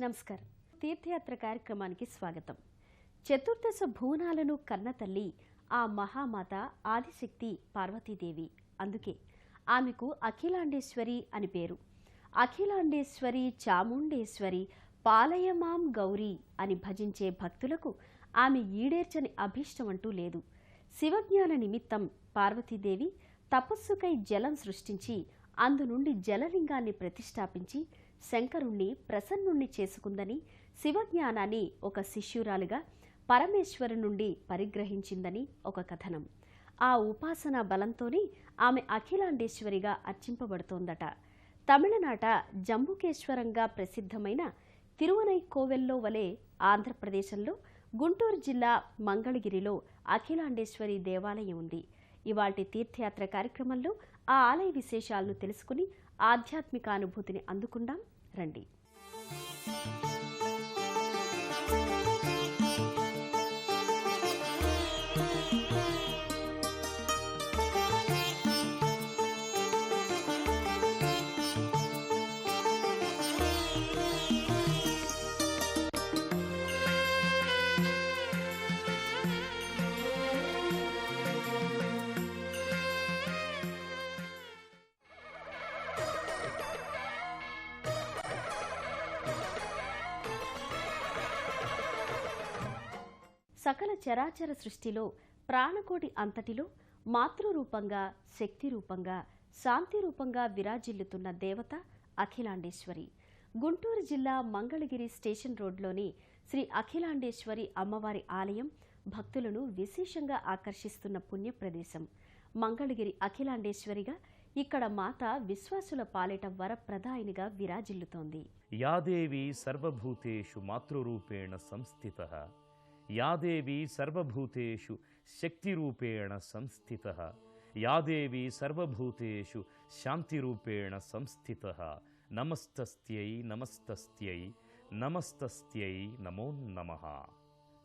నమస్కారం. తీర్థయాత్ర కార్యక్రమానికి స్వాగతం. చతుర్దశ భువనాలను కన్న తల్లి ఆ మహామాత ఆదిశక్తి పార్వతీదేవి. అందుకే ఆమెకు అఖిలాండేశ్వరి అని పేరు. అఖిలాండేశ్వరి, చాముండేశ్వరి, పాలయమాం గౌరీ అని భజించే భక్తులకు ఆమె ఈడేర్చని అభీష్టమంటూ లేదు. శివజ్ఞాన నిమిత్తం పార్వతీదేవి తపస్సుకై జలం సృష్టించి అందునుండి జలలింగాన్ని ప్రతిష్టాపించి శంకరుణ్ణి ప్రసన్నుణ్ణి చేసుకుందని, శివజ్ఞానాన్ని ఒక శిష్యురాలుగా పరమేశ్వరు నుండి పరిగ్రహించిందని ఒక కథనం. ఆ ఉపాసనా బలంతోనే ఆమె అఖిలాండేశ్వరిగా అర్చింపబడుతోందట. తమిళనాట జంబుకేశ్వరంగా ప్రసిద్ధమైన తిరువనైకోవెల్లో వలె ఆంధ్రప్రదేశంలో గుంటూరు జిల్లా మంగళగిరిలో అఖిలాండేశ్వరి దేవాలయం ఉంది. ఇవాల్టి తీర్థయాత్ర కార్యక్రమంలో ఆ ఆలయ విశేషాలను తెలుసుకుని ఆధ్యాత్మిక అనుభూతిని అందుకుందాం రండి. సకల చరాచర సృష్టిలో ప్రాణకోటి అంతటిలో మాతృరూపంగా, శక్తి రూపంగా, శాంతి రూపంగా విరాజిల్లుతున్న దేవత అఖిలాండేశ్వరి. గుంటూరు జిల్లా మంగళగిరి స్టేషన్ రోడ్లోని శ్రీ అఖిలాండేశ్వరి అమ్మవారి ఆలయం భక్తులను విశేషంగా ఆకర్షిస్తున్న పుణ్యప్రదేశం. మంగళగిరి అఖిలాండేశ్వరిగా ఇక్కడ మాత విశ్వాసుల పాలిట వరప్రదాయినిగా విరాజిల్లుతోంది. యాదేవి సర్వభూతేషు మాతృరూపేణ సంస్థితః, యాదేవి సర్వభూతేషు శక్తిరూపేణ సంస్థితః, యాదేవి సర్వభూతేషు శాంతిరూపేణ సంస్థితః. నమస్తస్త్యై నమస్తస్త్యై నమస్తస్త్యై నమో నమః.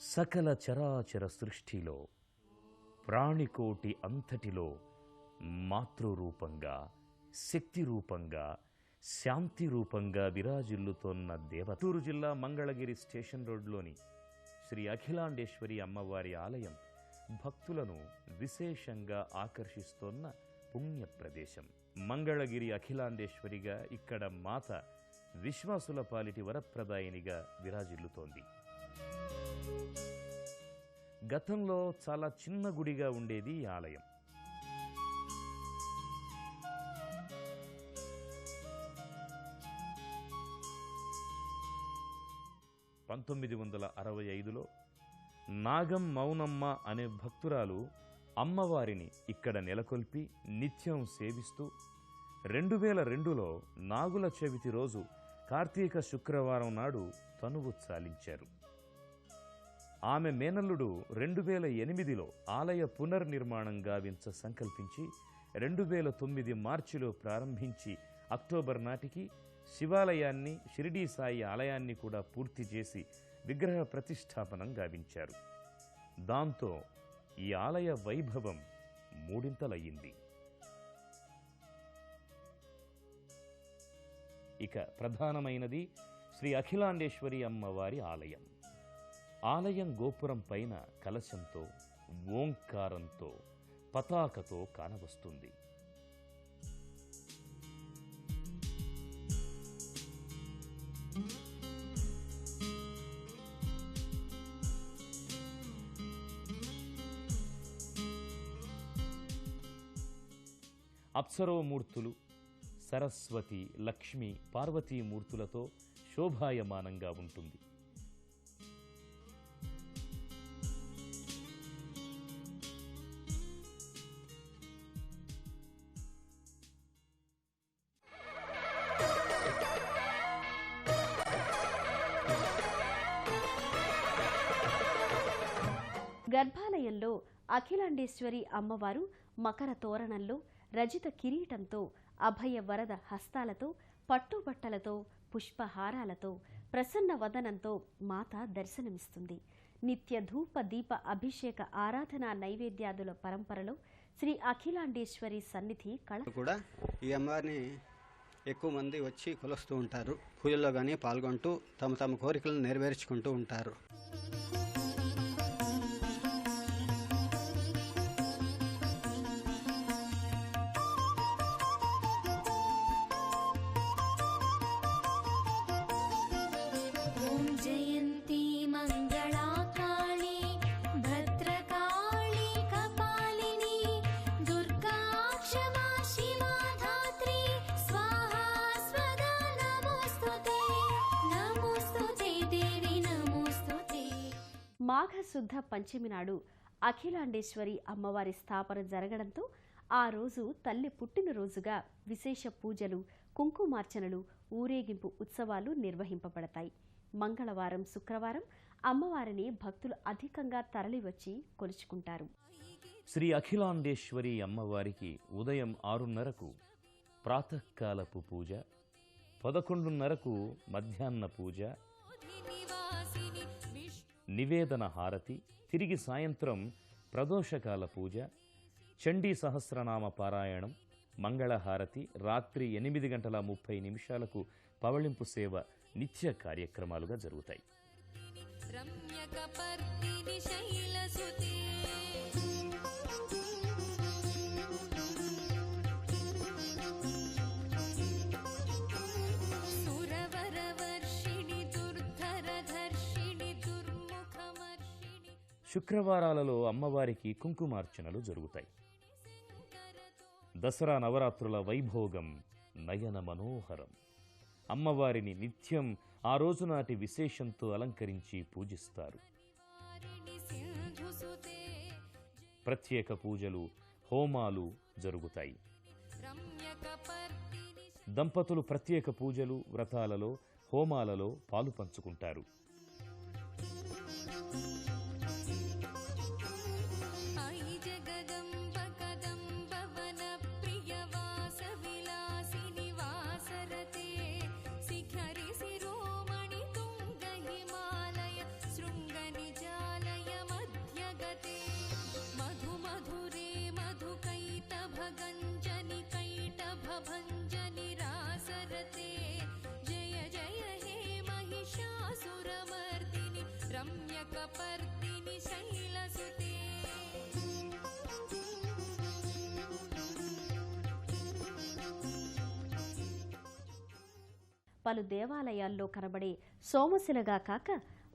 సకల చరాచర సృష్టిలో ప్రాణికోటి అంతటిలో మాతృరూపంగా, శక్తి రూపంగా, శాంతి రూపంగా విరాజిల్లుతోన్న గుంటూరు జిల్లా మంగళగిరి స్టేషన్ రోడ్లోని శ్రీ అఖిలాండేశ్వరి అమ్మవారి ఆలయం భక్తులను విశేషంగా ఆకర్షిస్తోన్న పుణ్య ప్రదేశం. మంగళగిరి అఖిలాండేశ్వరిగా ఇక్కడ మాత విశ్వాసుల పాలిటి వరప్రదాయినిగా విరాజిల్లుతోంది. గతంలో చాలా చిన్న గుడిగా ఉండేది ఈ ఆలయం. (1965లో నాగం మౌనమ్మ అనే భక్తురాలు అమ్మవారిని ఇక్కడ నెలకొల్పి నిత్యం సేవిస్తూ 2002లో నాగుల చవితి రోజు కార్తీక శుక్రవారం నాడు తనువు చాలించారు. ఆమె మేనల్లుడు 2008లో ఆలయ పునర్నిర్మాణం గావించ సంకల్పించి 2009 మార్చిలో ప్రారంభించి అక్టోబర్ నాటికి శివాలయాన్ని, షిరిడీ సాయి ఆలయాన్ని కూడా పూర్తి చేసి విగ్రహ ప్రతిష్టాపనం గావించారు. దాంతో ఈ ఆలయ వైభవం మూడింతలయ్యింది. ఇక ప్రధానమైనది శ్రీ అఖిలాండేశ్వరి అమ్మవారి ఆలయం. ఆలయం గోపురం పైన కలశంతో, ఓంకారంతో, పతాకతో కానవస్తుంది. అప్సరోమూర్తులు, సరస్వతి, లక్ష్మి, పార్వతీమూర్తులతో శోభాయమానంగా ఉంటుంది. గర్భాలయంలో అఖిలాండేశ్వరి అమ్మవారు మకర తోరణంలో, రజిత కిరీటంతో, అభయ వరద హస్తాలతో, పట్టుబట్టలతో, పుష్పహారాలతో, ప్రసన్న వదనంతో మాత దర్శనమిస్తుంది. నిత్య ధూప దీప అభిషేక ఆరాధనా నైవేద్యాదుల పరంపరలో శ్రీ అఖిలాండేశ్వరి సన్నిధి కళ కూడా ఈ అమ్మవారిని ఎక్కువ మంది వచ్చి కొలుస్తూ ఉంటారు. పూజల్లో కానీ పాల్గొంటూ తమ తమ కోరికలను నెరవేర్చుకుంటూ ఉంటారు. మాఘశుద్ధ పంచమి నాడు అఖిలాండేశ్వరి అమ్మవారి స్థాపన జరగడంతో ఆ రోజు తల్లి పుట్టినరోజుగా విశేష పూజలు, కుంకుమార్చనలు, ఊరేగింపు ఉత్సవాలు నిర్వహింపబడతాయి. మంగళవారం, శుక్రవారం అమ్మవారిని భక్తులు అధికంగా తరలివచ్చి కొలుచుకుంటారు. శ్రీ అఖిలాండేశ్వరి అమ్మవారికి ఉదయం 6:30కు ప్రాతకాలపు పూజ, 11:30కు మధ్యాహ్న పూజ, నివేదన హారతి, తిరిగి సాయంత్రం ప్రదోషకాల పూజ, చండీ సహస్రనామ పారాయణం, మంగళహారతి, రాత్రి 8:30 పవళింపు సేవ నిత్య కార్యక్రమాలుగా జరుగుతాయి. శుక్రవారాలలో అమ్మవారికి కుంకుమార్చనలు జరుగుతాయి. దసరా నవరాత్రుల వైభోగం నయన మనోహరం. అమ్మవారిని నిత్యం ఆ రోజునాటి విశేషంతో అలంకరించి పూజిస్తారు. ప్రత్యేక పూజలు, హోమాలు జరుగుతాయి. దంపతులు ప్రత్యేక పూజలు, వ్రతాలలో, హోమాలలో పాలు పంచుకుంటారు. పలు దేవాలయాల్లో కనబడే సోమశిలగా కాక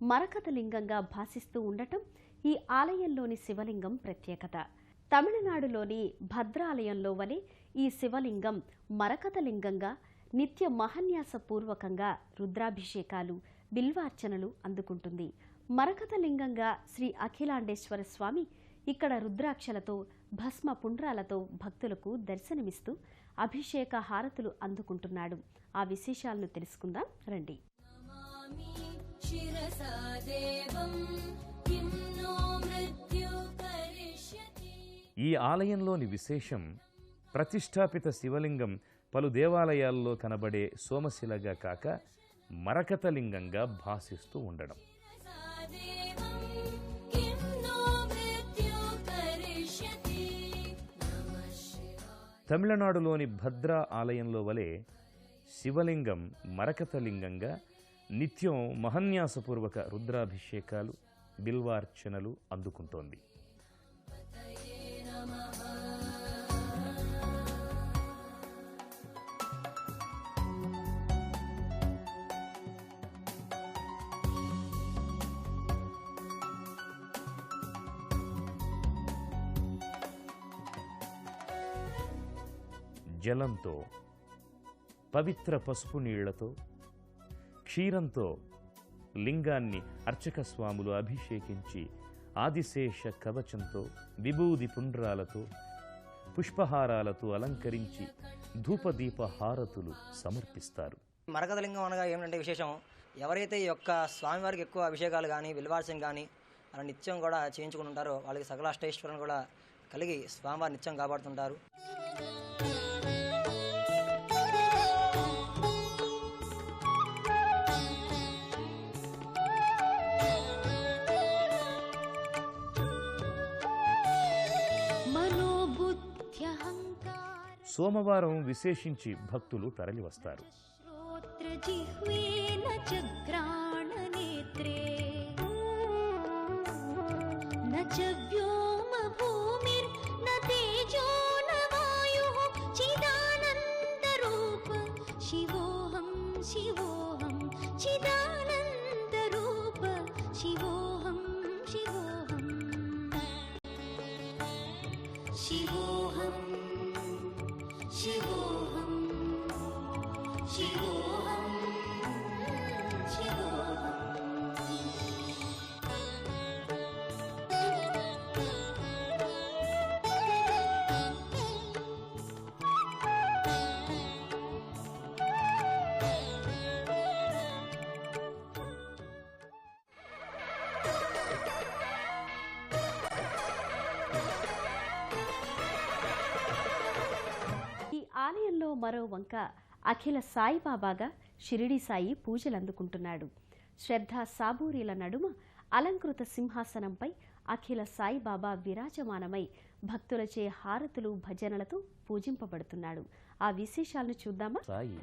మరకతలింగంగా భాసిస్తూ ఉండటం ఈ ఆలయంలోని శివలింగం ప్రత్యేకత. తమిళనాడులోని భద్రాలయంలో వలె ఈ శివలింగం మరకతలింగంగా నిత్య మహాన్యాసపూర్వకంగా రుద్రాభిషేకాలు, బిల్వార్చనలు అందుకుంటుంది. మరకతలింగంగా శ్రీ అఖిలాండేశ్వర స్వామి ఇక్కడ రుద్రాక్షలతో, భస్మ పుండ్రాలతో భక్తులకు దర్శనమిస్తూ అభిషేక హారతులు అందుకుంటున్నాడు. ఆ విశేషాలను తెలుసుకుందాం రండి. ఈ ఆలయంలోని విశేషం ప్రతిష్టాపిత శివలింగం పలు దేవాలయాల్లో కనబడే సోమశిలగా కాక మరకతలింగంగా భాసిస్తూ ఉండడం. తమిళనాడులోని భద్రా ఆలయంలో వలె శివలింగం మరకతలింగంగా నిత్యం మహాన్యాసపూర్వక రుద్రాభిషేకాలు, బిల్వార్చనలు అందుకుంటోంది. జలంతో, పవిత్ర పసుపు నీళ్లతో, క్షీరంతో లింగాన్ని అర్చక స్వాములు అభిషేకించి ఆదిశేష కవచంతో, విభూది పుండ్రాలతో, పుష్పహారాలతో అలంకరించి ధూపదీప హారతులు సమర్పిస్తారు. మరకతలింగం అనగా ఏమిటంటే విశేషం, ఎవరైతే ఈ యొక్క స్వామివారికి ఎక్కువ అభిషేకాలు కానీ బిల్వార్చన కానీ అలా నిత్యం కూడా చేయించుకుని ఉంటారో వాళ్ళకి సకల అష్టైశ్వరం కూడా కలిగి స్వామివారు నిత్యం కాపాడుతుంటారు. సోమవారం విశేషించి భక్తులు తరలివస్తారు. ఆలయంలో మరో వంక అఖిల సాయిబాబాగా షిరిడి సాయి పూజలందుకుంటున్నాడు. శ్రద్ధ సాబూరీల నడుమ అలంకృత సింహాసనంపై అఖిల సాయిబాబా విరాజమానమై భక్తులచే హారతులు భజనలతో పూజింపబడుతున్నాడు. ఆ విశేషాలను చూద్దామా? సాయి